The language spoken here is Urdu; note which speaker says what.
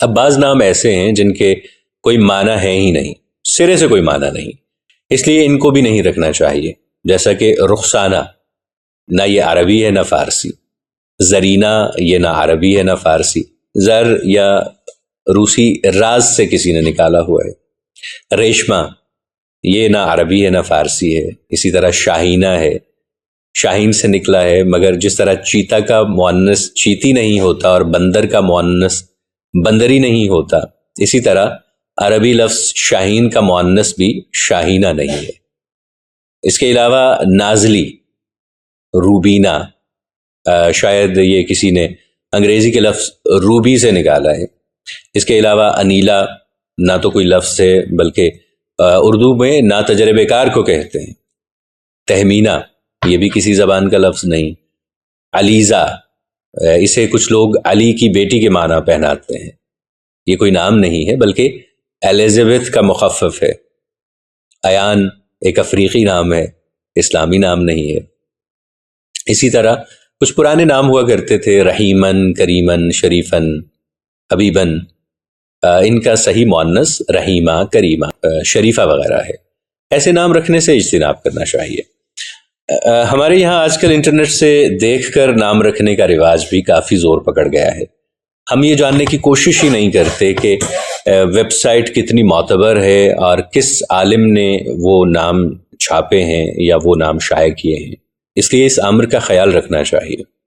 Speaker 1: اب بعض نام ایسے ہیں جن کے کوئی معنی ہے ہی نہیں، سرے سے کوئی معنی نہیں، اس لیے ان کو بھی نہیں رکھنا چاہیے، جیسا کہ رخسانہ، نہ یہ عربی ہے نہ فارسی، زرینہ یہ نہ عربی ہے نہ فارسی، زر یا روسی راز سے کسی نے نکالا ہوا ہے، ریشمہ یہ نہ عربی ہے نہ فارسی ہے، اسی طرح شاہینہ ہے، شاہین سے نکلا ہے، مگر جس طرح چیتا کا مؤنث چیتی نہیں ہوتا اور بندر کا مؤنث بندری نہیں ہوتا، اسی طرح عربی لفظ شاہین کا مؤنث بھی شاہینہ نہیں ہے۔ اس کے علاوہ نازلی، روبینہ، شاید یہ کسی نے انگریزی کے لفظ روبی سے نکالا ہے۔ اس کے علاوہ انیلا نہ تو کوئی لفظ ہے بلکہ اردو میں نا تجربے کار کو کہتے ہیں۔ تہمینہ یہ بھی کسی زبان کا لفظ نہیں۔ علیزہ، اسے کچھ لوگ علی کی بیٹی کے معنی پہناتے ہیں، یہ کوئی نام نہیں ہے بلکہ ایلزابتھ کا مخفف ہے۔ ایان ایک افریقی نام ہے، اسلامی نام نہیں ہے۔ اسی طرح کچھ پرانے نام ہوا کرتے تھے، رحیمن، کریمن، شریفن، حبیبن، ان کا صحیح مؤنث رحیمہ، کریمہ، شریفہ وغیرہ ہے۔ ایسے نام رکھنے سے اجتناب کرنا چاہیے۔ ہمارے یہاں آج کل انٹرنیٹ سے دیکھ کر نام رکھنے کا رواج بھی کافی زور پکڑ گیا ہے۔ ہم یہ جاننے کی کوشش ہی نہیں کرتے کہ ویب سائٹ کتنی معتبر ہے اور کس عالم نے وہ نام چھاپے ہیں یا وہ نام شائع کیے ہیں، اس لیے اس امر کا خیال رکھنا چاہیے۔